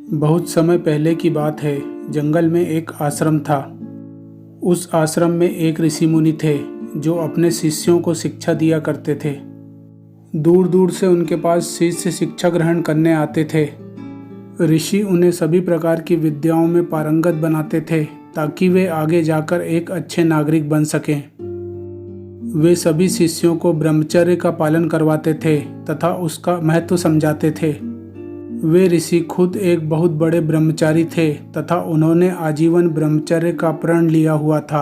बहुत समय पहले की बात है। जंगल में एक आश्रम था। उस आश्रम में एक ऋषि मुनि थे जो अपने शिष्यों को शिक्षा दिया करते थे। दूर दूर से उनके पास शिष्य शिक्षा ग्रहण करने आते थे। ऋषि उन्हें सभी प्रकार की विद्याओं में पारंगत बनाते थे ताकि वे आगे जाकर एक अच्छे नागरिक बन सकें। वे सभी शिष्यों को ब्रह्मचर्य का पालन करवाते थे तथा उसका महत्व समझाते थे। वे ऋषि खुद एक बहुत बड़े ब्रह्मचारी थे तथा उन्होंने आजीवन ब्रह्मचर्य का प्रण लिया हुआ था।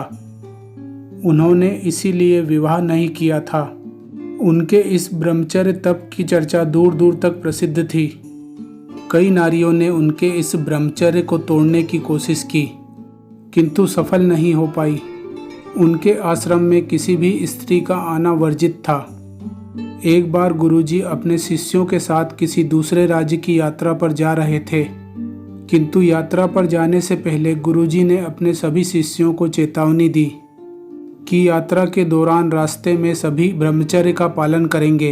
उन्होंने इसीलिए विवाह नहीं किया था। उनके इस ब्रह्मचर्य तप की चर्चा दूर दूर तक प्रसिद्ध थी। कई नारियों ने उनके इस ब्रह्मचर्य को तोड़ने की कोशिश की, किंतु सफल नहीं हो पाई। उनके आश्रम में किसी भी स्त्री का आना वर्जित था। एक बार गुरुजी अपने शिष्यों के साथ किसी दूसरे राज्य की यात्रा पर जा रहे थे, किंतु यात्रा पर जाने से पहले गुरुजी ने अपने सभी शिष्यों को चेतावनी दी कि यात्रा के दौरान रास्ते में सभी ब्रह्मचर्य का पालन करेंगे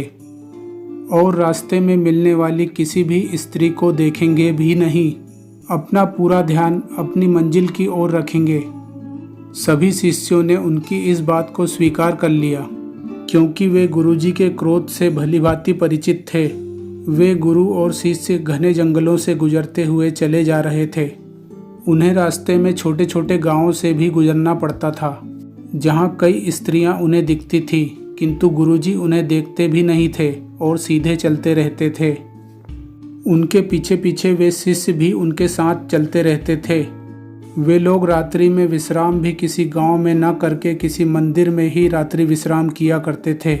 और रास्ते में मिलने वाली किसी भी स्त्री को देखेंगे भी नहीं। अपना पूरा ध्यान अपनी मंजिल की ओर रखेंगे। सभी शिष्यों ने उनकी इस बात को स्वीकार कर लिया, क्योंकि वे गुरुजी के क्रोध से भलीभांति परिचित थे। वे गुरु और शिष्य घने जंगलों से गुजरते हुए चले जा रहे थे। उन्हें रास्ते में छोटे छोटे गांवों से भी गुजरना पड़ता था, जहां कई स्त्रियां उन्हें दिखती थी, किंतु गुरुजी उन्हें देखते भी नहीं थे और सीधे चलते रहते थे। उनके पीछे पीछे वे शिष्य भी उनके साथ चलते रहते थे। वे लोग रात्रि में विश्राम भी किसी गांव में न करके किसी मंदिर में ही रात्रि विश्राम किया करते थे।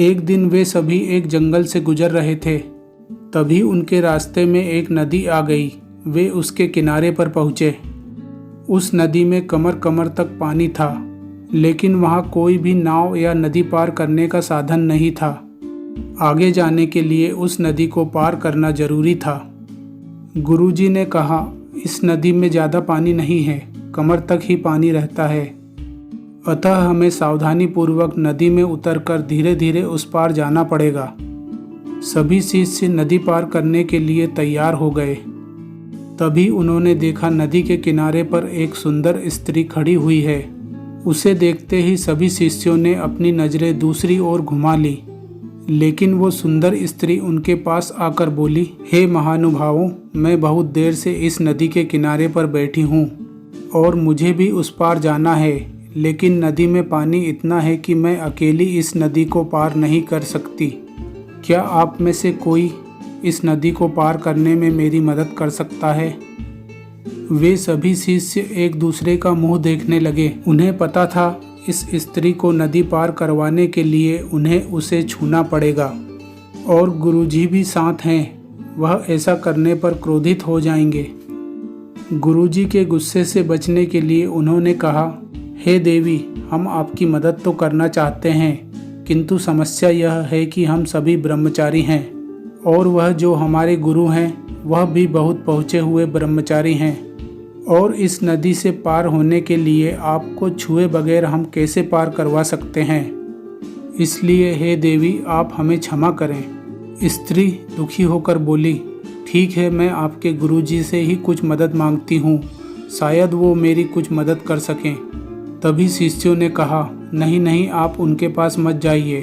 एक दिन वे सभी एक जंगल से गुजर रहे थे। तभी उनके रास्ते में एक नदी आ गई। वे उसके किनारे पर पहुंचे। उस नदी में कमर कमर तक पानी था, लेकिन वहां कोई भी नाव या नदी पार करने का साधन नहीं था। आगे जाने के लिए उस नदी को पार करना जरूरी था। गुरुजी ने कहा, इस नदी में ज़्यादा पानी नहीं है, कमर तक ही पानी रहता है, अतः हमें सावधानी पूर्वक नदी में उतरकर धीरे धीरे उस पार जाना पड़ेगा। सभी शिष्य नदी पार करने के लिए तैयार हो गए। तभी उन्होंने देखा नदी के किनारे पर एक सुंदर स्त्री खड़ी हुई है। उसे देखते ही सभी शिष्यों ने अपनी नज़रें दूसरी ओर घुमा ली, लेकिन वो सुंदर स्त्री उनके पास आकर बोली, हे महानुभावों, मैं बहुत देर से इस नदी के किनारे पर बैठी हूँ और मुझे भी उस पार जाना है, लेकिन नदी में पानी इतना है कि मैं अकेली इस नदी को पार नहीं कर सकती। क्या आप में से कोई इस नदी को पार करने में मेरी मदद कर सकता है? वे सभी शिष्य एक दूसरे का मुंह देखने लगे। उन्हें पता था इस स्त्री को नदी पार करवाने के लिए उन्हें उसे छूना पड़ेगा और गुरुजी भी साथ हैं, वह ऐसा करने पर क्रोधित हो जाएंगे। गुरुजी के गुस्से से बचने के लिए उन्होंने कहा, हे देवी, हम आपकी मदद तो करना चाहते हैं, किंतु समस्या यह है कि हम सभी ब्रह्मचारी हैं और वह जो हमारे गुरु हैं वह भी बहुत पहुँचे हुए ब्रह्मचारी हैं, और इस नदी से पार होने के लिए आपको छुए बगैर हम कैसे पार करवा सकते हैं? इसलिए हे देवी, आप हमें क्षमा करें। स्त्री दुखी होकर बोली, ठीक है, मैं आपके गुरुजी से ही कुछ मदद मांगती हूँ, शायद वो मेरी कुछ मदद कर सकें। तभी शिष्यों ने कहा, नहीं नहीं, आप उनके पास मत जाइए,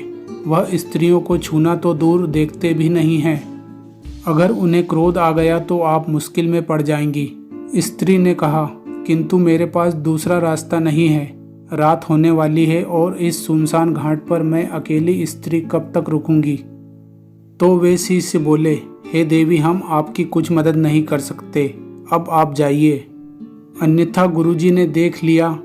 वह स्त्रियों को छूना तो दूर देखते भी नहीं हैं। अगर उन्हें क्रोध आ गया तो आप मुश्किल में पड़ जाएंगी। स्त्री ने कहा, किंतु मेरे पास दूसरा रास्ता नहीं है, रात होने वाली है और इस सुनसान घाट पर मैं अकेली स्त्री कब तक रुकूंगी? तो वे शिष्य बोले, हे देवी, हम आपकी कुछ मदद नहीं कर सकते, अब आप जाइए, अन्यथा गुरुजी ने देख लिया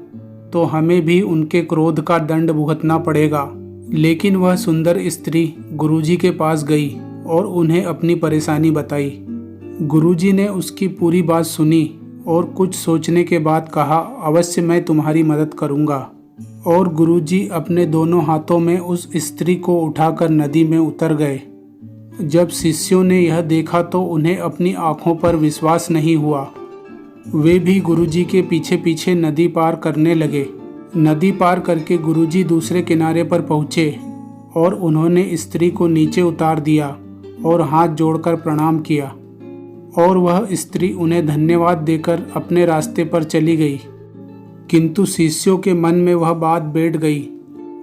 तो हमें भी उनके क्रोध का दंड भुगतना पड़ेगा। लेकिन वह सुंदर स्त्री गुरुजी के पास गई और उन्हें अपनी परेशानी बताई। गुरुजी ने उसकी पूरी बात सुनी और कुछ सोचने के बाद कहा, अवश्य मैं तुम्हारी मदद करूंगा। और गुरुजी अपने दोनों हाथों में उस स्त्री को उठाकर नदी में उतर गए। जब शिष्यों ने यह देखा तो उन्हें अपनी आंखों पर विश्वास नहीं हुआ। वे भी गुरुजी के पीछे पीछे नदी पार करने लगे। नदी पार करके गुरुजी दूसरे किनारे पर पहुँचे और उन्होंने स्त्री को नीचे उतार दिया और हाथ जोड़कर प्रणाम किया और वह स्त्री उन्हें धन्यवाद देकर अपने रास्ते पर चली गई। किंतु शिष्यों के मन में वह बात बैठ गई।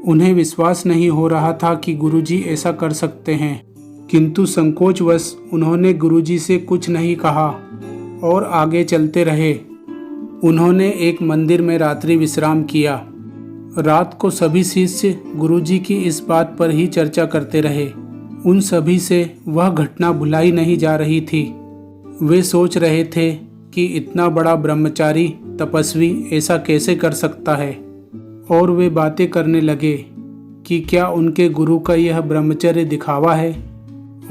उन्हें विश्वास नहीं हो रहा था कि गुरुजी ऐसा कर सकते हैं, किंतु संकोचवश उन्होंने गुरुजी से कुछ नहीं कहा और आगे चलते रहे। उन्होंने एक मंदिर में रात्रि विश्राम किया। रात को सभी शिष्य गुरुजी की इस बात पर ही चर्चा करते रहे। उन सभी से वह घटना भुलाई नहीं जा रही थी। वे सोच रहे थे कि इतना बड़ा ब्रह्मचारी तपस्वी ऐसा कैसे कर सकता है, और वे बातें करने लगे कि क्या उनके गुरु का यह ब्रह्मचर्य दिखावा है।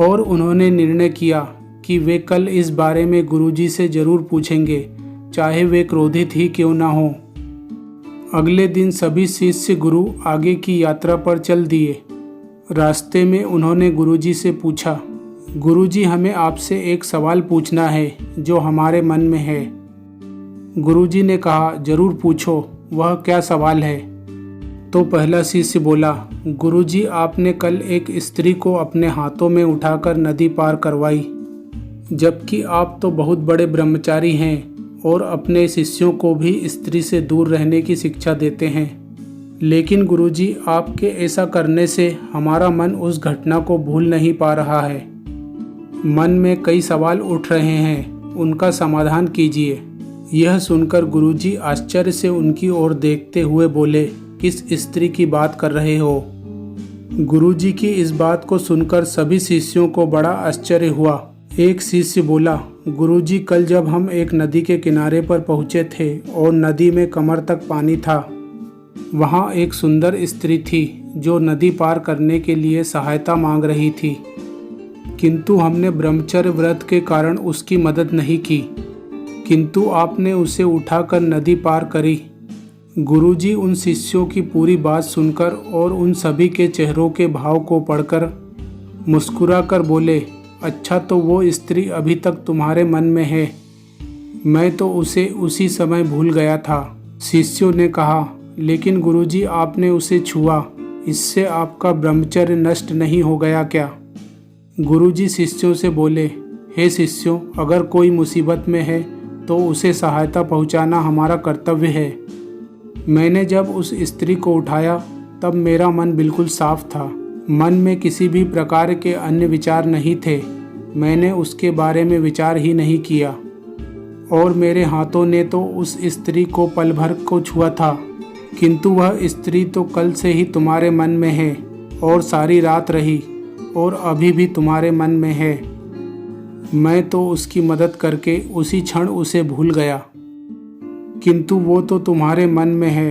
और उन्होंने निर्णय किया कि वे कल इस बारे में गुरुजी से जरूर पूछेंगे, चाहे वे क्रोधित ही क्यों ना हो। अगले दिन सभी शिष्य गुरु आगे की यात्रा पर चल दिए। रास्ते में उन्होंने गुरुजी से पूछा, गुरुजी हमें आपसे एक सवाल पूछना है जो हमारे मन में है। गुरुजी ने कहा, जरूर पूछो, वह क्या सवाल है। तो पहला शिष्य बोला, गुरुजी आपने कल एक स्त्री को अपने हाथों में उठाकर नदी पार करवाई, जबकि आप तो बहुत बड़े ब्रह्मचारी हैं और अपने शिष्यों को भी स्त्री से दूर रहने की शिक्षा देते हैं। लेकिन गुरुजी आपके ऐसा करने से हमारा मन उस घटना को भूल नहीं पा रहा है। मन में कई सवाल उठ रहे हैं, उनका समाधान कीजिए। यह सुनकर गुरुजी आश्चर्य से उनकी ओर देखते हुए बोले, किस स्त्री की बात कर रहे हो। गुरुजी की इस बात को सुनकर सभी शिष्यों को बड़ा आश्चर्य हुआ। एक शिष्य बोला, गुरुजी कल जब हम एक नदी के किनारे पर पहुंचे थे और नदी में कमर तक पानी था, वहां एक सुंदर स्त्री थी जो नदी पार करने के लिए सहायता मांग रही थी, किंतु हमने ब्रह्मचर्य व्रत के कारण उसकी मदद नहीं की, किंतु आपने उसे उठाकर नदी पार करी। गुरुजी उन शिष्यों की पूरी बात सुनकर और उन सभी के चेहरों के भाव को पढ़कर मुस्कुराकर बोले, अच्छा तो वो स्त्री अभी तक तुम्हारे मन में है, मैं तो उसे उसी समय भूल गया था। शिष्यों ने कहा, लेकिन गुरुजी आपने उसे छुआ, इससे आपका ब्रह्मचर्य नष्ट नहीं हो गया क्या। गुरुजी शिष्यों से बोले, हे शिष्यों, अगर कोई मुसीबत में है तो उसे सहायता पहुंचाना हमारा कर्तव्य है। मैंने जब उस स्त्री को उठाया तब मेरा मन बिल्कुल साफ था, मन में किसी भी प्रकार के अन्य विचार नहीं थे। मैंने उसके बारे में विचार ही नहीं किया और मेरे हाथों ने तो उस स्त्री को पल भर को छुआ था, किंतु वह स्त्री तो कल से ही तुम्हारे मन में है और सारी रात रही और अभी भी तुम्हारे मन में है। मैं तो उसकी मदद करके उसी क्षण उसे भूल गया, किंतु वो तो तुम्हारे मन में है,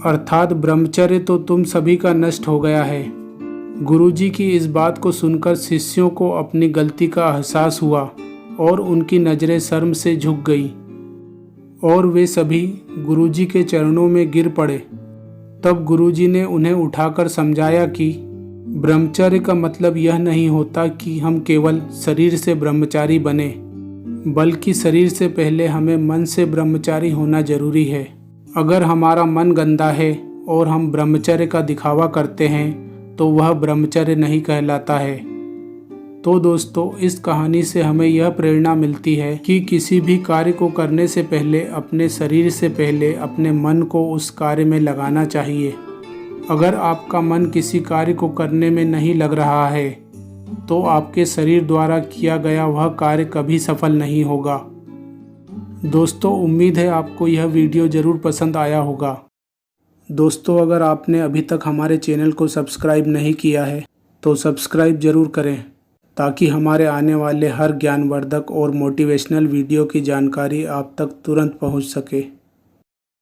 अर्थात ब्रह्मचर्य तो तुम सभी का नष्ट हो गया है। गुरुजी की इस बात को सुनकर शिष्यों को अपनी गलती का एहसास हुआ और उनकी नज़रें शर्म से झुक गई और वे सभी गुरुजी के चरणों में गिर पड़े। तब गुरुजी ने उन्हें उठाकर समझाया कि ब्रह्मचर्य का मतलब यह नहीं होता कि हम केवल शरीर से ब्रह्मचारी बने, बल्कि शरीर से पहले हमें मन से ब्रह्मचारी होना जरूरी है। अगर हमारा मन गंदा है और हम ब्रह्मचर्य का दिखावा करते हैं तो वह ब्रह्मचर्य नहीं कहलाता है। तो दोस्तों, इस कहानी से हमें यह प्रेरणा मिलती है कि किसी भी कार्य को करने से पहले अपने शरीर से पहले अपने मन को उस कार्य में लगाना चाहिए। अगर आपका मन किसी कार्य को करने में नहीं लग रहा है तो आपके शरीर द्वारा किया गया वह कार्य कभी सफल नहीं होगा। दोस्तों, उम्मीद है आपको यह वीडियो ज़रूर पसंद आया होगा। दोस्तों, अगर आपने अभी तक हमारे चैनल को सब्सक्राइब नहीं किया है तो सब्सक्राइब ज़रूर करें, ताकि हमारे आने वाले हर ज्ञानवर्धक और मोटिवेशनल वीडियो की जानकारी आप तक तुरंत पहुंच सके।